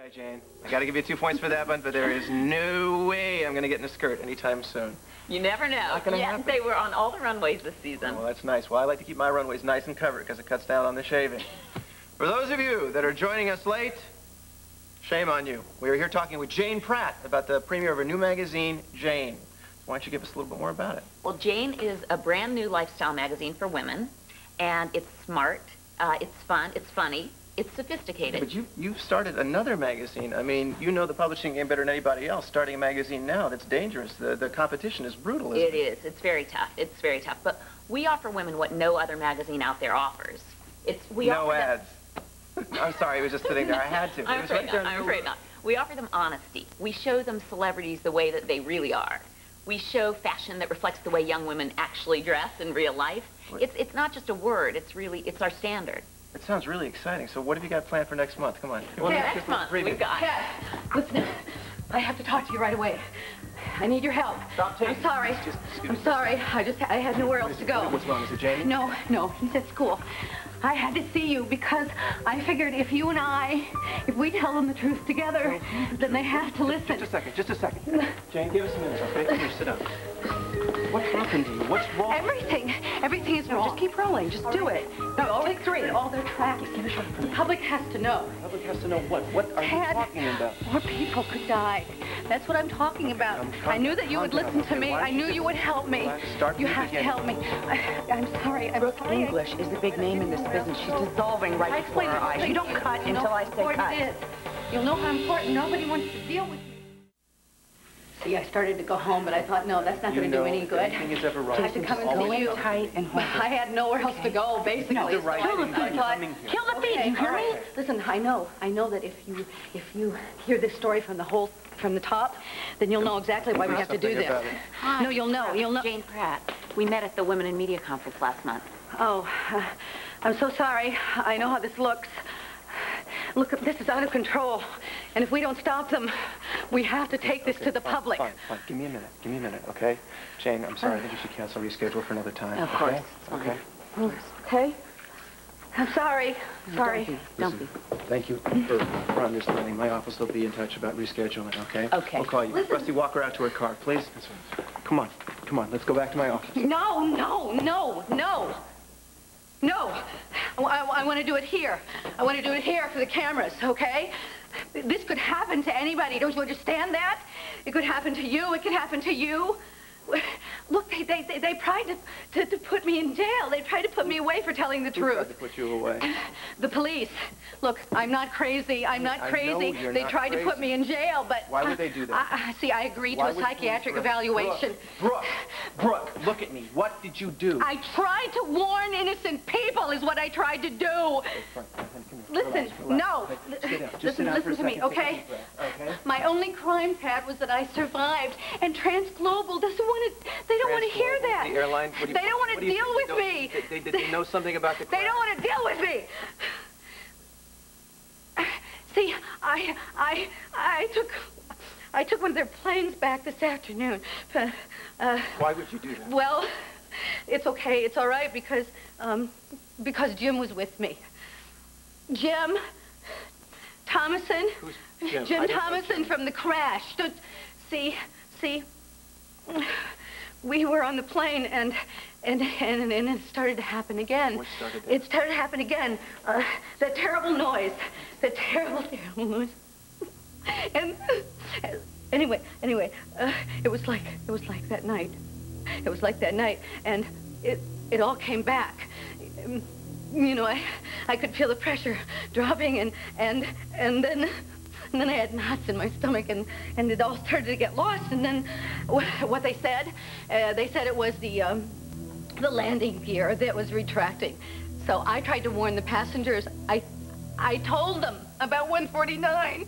right, Jane. I got to give you 2 points for that one, but there is no way I'm going to get in a skirt anytime soon. You never know. Not gonna happen. They were on all the runways this season. Oh, well, that's nice. Well, I like to keep my runways nice and covered because it cuts down on the shaving. For those of you that are joining us late, shame on you. We are here talking with Jane Pratt about the premiere of her new magazine, Jane. Why don't you give us a little bit more about it? Well, Jane is a brand new lifestyle magazine for women, and it's smart, it's fun, it's funny, it's sophisticated. But you've started another magazine. I mean, you know the publishing game better than anybody else. Starting a magazine now, that's dangerous. The competition is brutal, isn't it? It is. It's very tough. It's very tough. But we offer women what no other magazine out there offers. No ads. I'm sorry, I was just sitting there. I had to. I'm afraid not. I'm afraid not. We offer them honesty. We show them celebrities the way that they really are. We show fashion that reflects the way young women actually dress in real life. It's not just a word. It's our standard. It sounds really exciting. So what have you got planned for next month? Come on. Next month we've got. Ted, listen, I have to talk to you right away. I need your help. Stop taking. I'm sorry. I'm sorry. I had nowhere else to go. What's wrong? Is it Jamie? No, he's at school. I had to see you because I figured if you and if we tell them the truth together, then they have to listen. Just a second. Jane, give us a minute, okay? Come here, sit down. What happened to you? What's wrong? Everything is wrong. Just keep rolling. Just do it. No, take 3. All their tracks. The public has to know. The public has to know what? What are you talking about? More people could die. That's what I'm talking about. I knew that you would listen to me. I knew you would help me. You have to help me. I'm sorry. Brooke English is the big name in this business. She's dissolving right before our eyes. You don't cut until I say cut. You'll know how important. Nobody wants to deal with me. See, I started to go home, but I thought, no, that's not going to do any good. I have to come and go see you. Tight and hold. I had nowhere else to go, basically. No, kill the feed. You hear me? Listen, I know that if you hear this story from the top, then you'll know exactly why we have to do this. Hi. No, you'll know. Jane Pratt. We met at the Women in Media Conference last month. Oh, I'm so sorry. I know how this looks. Look, this is out of control. And if we don't stop them, we have to take this to the public. Fine. Give me a minute, okay? Jane, I'm sorry. I think you should cancel, reschedule for another time. Of course. Okay? Okay? I'm sorry. Sorry. Don't be. Thank you for understanding. My office will be in touch about rescheduling, okay? Okay. We'll call you. Listen. Rusty, walk her out to her car, please. Come on. Let's go back to my office. No. I want to do it here. I want to do it here for the cameras, okay? This could happen to anybody. Don't you understand that? It could happen to you. It could happen to you. Look, they tried to put me in jail. They tried to put me away for telling the truth. Who tried to put you away? The police. Look, I'm not crazy. I'm not crazy. They tried to put me in jail, but... Why would they do that? See, I agreed to a psychiatric evaluation. Brooke, look at me. What did you do? I tried to warn innocent people is what I tried to do. Okay, fine. Listen, relax. no. Sit down. Just sit down for a Listen to me, second. okay? Okay? My only crime, Pat, was that I survived. And Transglobal doesn't want to... They don't want to hear that. The airline? They don't want to deal with me. They know something about the crime? They don't want to deal with me. See, I took one of their planes back this afternoon. Why would you do that? Well, it's okay. It's all right because Jim was with me. Jim Thomasen. Who's Jim? Jim Thomasen from the crash. See, we were on the plane and it started to happen again. What started that? It started to happen again. That terrible noise. That terrible noise. And anyway, it was like that night. It was like that night, and it all came back. You know, I could feel the pressure dropping, and then I had knots in my stomach, and it all started to get lost. And then what they said it was the landing gear that was retracting. So I tried to warn the passengers. I told them about 149.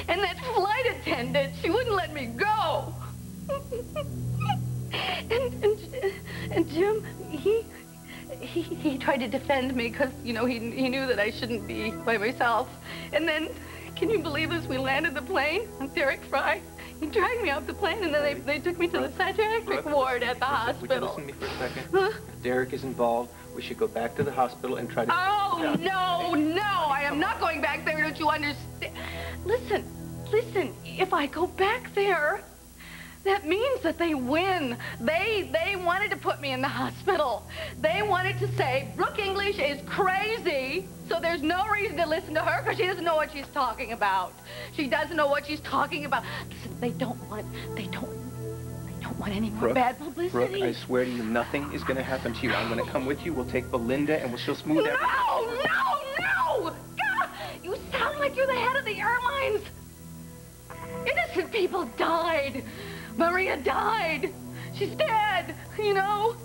And that flight attendant, she wouldn't let me go. and Jim, he tried to defend me because, you know, he knew that I shouldn't be by myself. And then, can you believe this? We landed the plane on Derek Frye. He dragged me off the plane, and then they took me to the psychiatric ward at the hospital. Would you listen to me for a second? Huh? If Derek is involved, we should go back to the hospital and try to... Oh, no, I am I'm not going back there, don't you understand? Listen, if I go back there, that means that they win. They wanted to put me in the hospital. They wanted to say, Brooke English is crazy, so there's no reason to listen to her because she doesn't know what she's talking about. She doesn't know what she's talking about. Listen, they don't want any more bad publicity. Brooke, I swear to you, nothing is going to happen to you. I'm going to come with you. We'll take Belinda, and she'll smooth everything. No! God, you sound like you're the head of the airlines. Innocent people died. Maria died. She's dead, you know.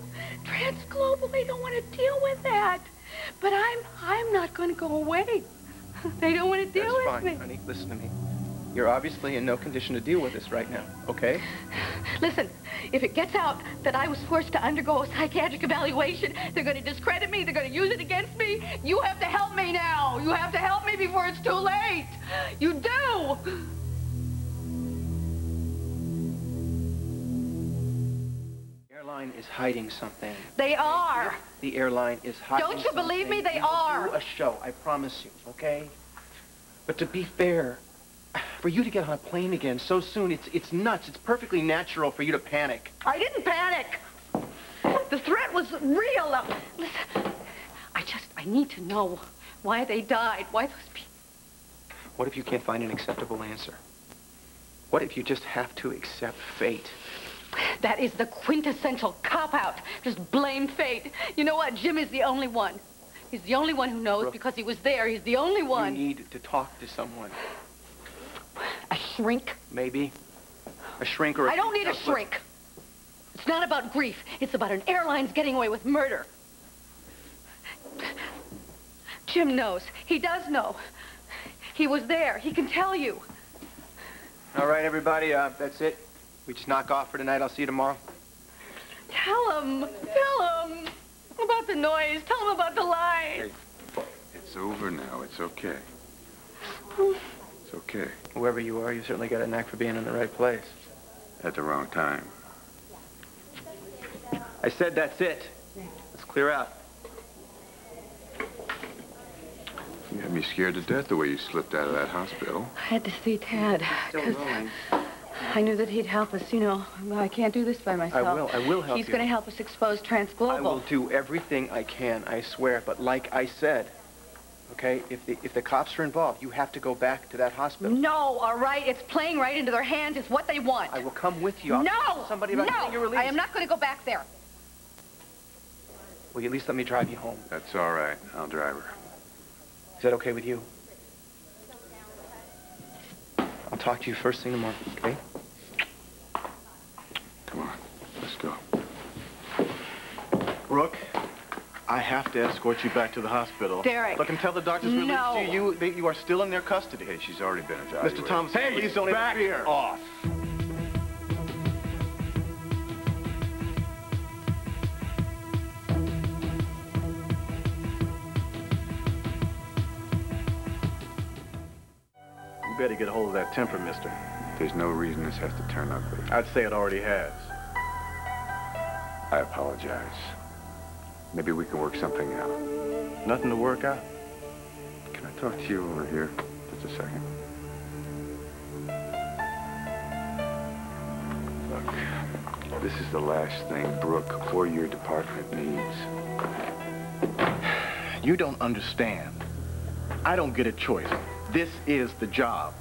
Transglobal, they don't want to deal with that. But I'm not going to go away. They don't want to deal with me. That's fine, honey. Listen to me. You're obviously in no condition to deal with this right now, okay? Listen, if it gets out that I was forced to undergo a psychiatric evaluation, they're going to discredit me, they're going to use it against me. You have to help me now. You have to help me before it's too late. You do. The airline is hiding something. They are. The airline is hiding something. Don't you believe me? They are. We'll do a show, I promise you, okay? But to be fair, for you to get on a plane again so soon, it's nuts. It's perfectly natural for you to panic. I didn't panic. The threat was real. Listen, I need to know why they died, why those people... What if you can't find an acceptable answer? What if you just have to accept fate? That is the quintessential cop-out. Just blame fate. You know what? Jim is the only one. He's the only one who knows Brooke, because he was there. He's the only one. You need to talk to someone. A shrink? Maybe. A shrink or a... I don't need a shrink. It's not about grief. It's about an airline's getting away with murder. Jim knows. He does know. He was there. He can tell you. All right, everybody, that's it. We just knock off for tonight. I'll see you tomorrow. Tell him about the noise. Tell him about the lies. Hey, it's over now. It's okay. It's okay. Whoever you are, you certainly got a knack for being in the right place. At the wrong time. I said that's it. Let's clear out. You had me scared to death the way you slipped out of that hospital. I had to see Tad. Still rolling. I knew that he'd help us, you know. I can't do this by myself. I will help you. He's going to help us expose Transglobal. I will do everything I can, I swear. But like I said, okay, if the cops are involved, you have to go back to that hospital. No, all right? It's playing right into their hands. It's what they want. I will come with you. I'll tell somebody about getting your release. I am not going to go back there. Will you at least let me drive you home? That's all right. I'll drive her. Is that okay with you? I'll talk to you first thing tomorrow, okay? Come on. Let's go. Brooke, I have to escort you back to the hospital. Derek. Look, and tell the doctors released you that you are still in their custody. Hey, she's already been evaluated. Mr. Thomasen, please don't interfere. Off. You better get a hold of that temper, mister. There's no reason this has to turn ugly. I'd say it already has. I apologize. Maybe we can work something out. Nothing to work out? Can I talk to you over here? Just a second. Look, this is the last thing Brooke or your department needs. You don't understand. I don't get a choice. This is the job.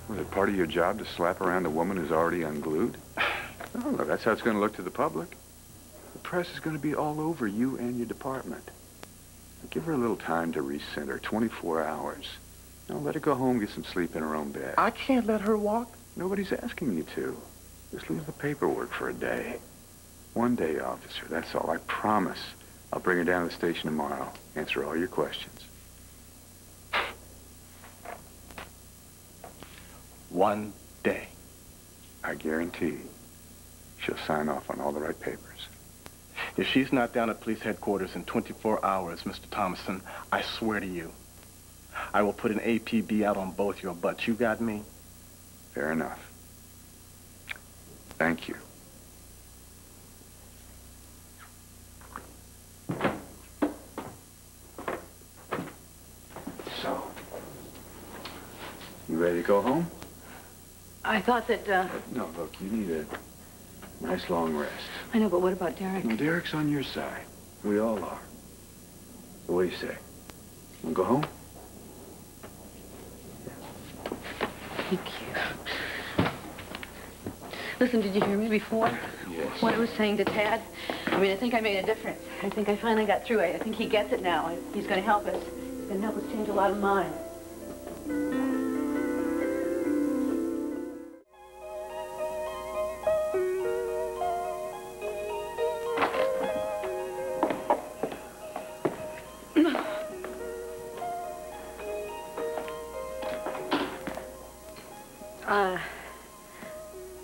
Was it part of your job to slap around a woman who's already unglued? No, that's how it's going to look to the public. The press is going to be all over you and your department. Give her a little time to recenter, 24 hours. Now let her go home, get some sleep in her own bed. I can't let her walk. Nobody's asking you to. Just leave the paperwork for a day. One day, officer, that's all. I promise. I'll bring her down to the station tomorrow. Answer all your questions. One day. I guarantee she'll sign off on all the right papers. If she's not down at police headquarters in 24 hours, Mr. Thomasen, I swear to you, I will put an APB out on both your butts. You got me? Fair enough. Thank you. So, go home? I thought that, No, look, you need a nice long rest. I know, but what about Derek? No, Derek's on your side. We all are. So what do you say? Wanna go home? Thank you. Listen, did you hear me before? Yes. What I was saying to Tad? I mean, I think I made a difference. I think I finally got through. I think he gets it now. He's going to help us. He's going to help us change a lot of minds.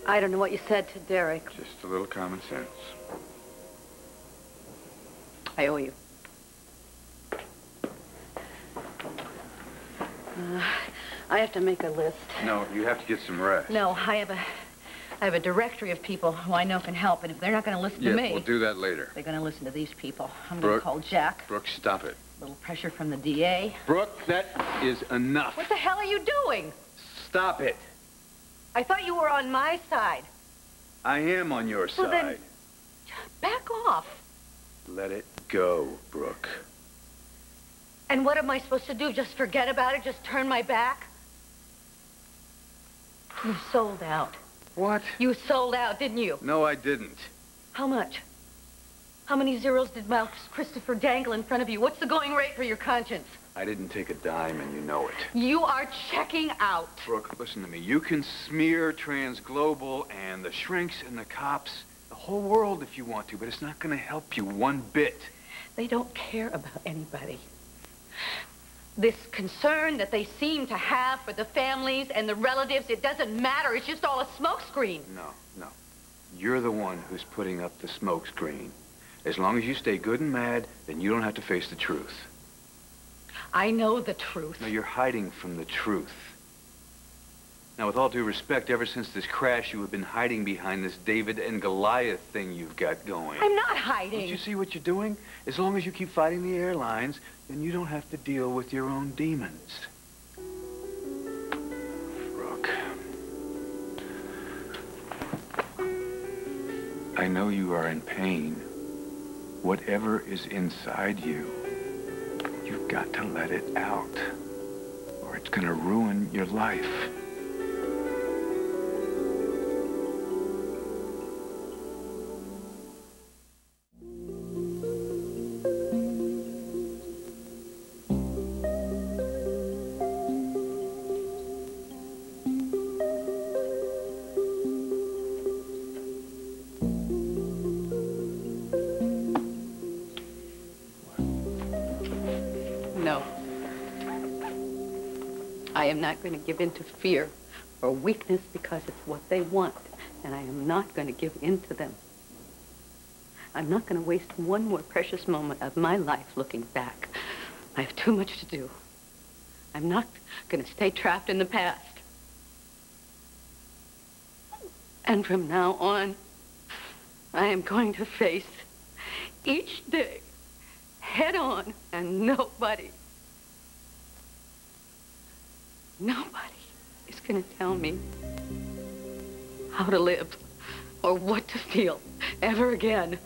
I don't know what you said to Derek. Just a little common sense. I owe you. I have to make a list. No, you have to get some rest. No, I have a directory of people who I know can help, and if they're not going to listen to me... we'll do that later. They're going to listen to these people. I'm going to call Jack. Brooke, stop it. A little pressure from the DA. Brooke, that is enough. What the hell are you doing? Stop it. I thought you were on my side. I am on your Well, side. then, back off. Let it go, Brooke. And what am I supposed to do? Just forget about it? Just turn my back? You sold out. What? You sold out, didn't you? No, I didn't. How much? How many zeros did Mouse Christopher dangle in front of you? What's the going rate for your conscience? I didn't take a dime, and you know it. You are checking out. Brooke, listen to me. You can smear Transglobal and the shrinks and the cops, the whole world if you want to, but it's not going to help you one bit. They don't care about anybody. This concern that they seem to have for the families and the relatives, it doesn't matter. It's just all a smokescreen. No. You're the one who's putting up the smokescreen. As long as you stay good and mad, then you don't have to face the truth. I know the truth. No, you're hiding from the truth. Now, with all due respect, ever since this crash, you have been hiding behind this David and Goliath thing you've got going. I'm not hiding. Don't you see what you're doing? As long as you keep fighting the airlines, then you don't have to deal with your own demons. Brooke. I know you are in pain. Whatever is inside you, you've got to let it out, or it's going to ruin your life. No. I am not going to give in to fear or weakness because it's what they want, and I am not going to give in to them. I'm not going to waste one more precious moment of my life looking back. I have too much to do. I'm not going to stay trapped in the past. And from now on, I am going to face each day head on, and nobody is going to tell me how to live or what to feel ever again.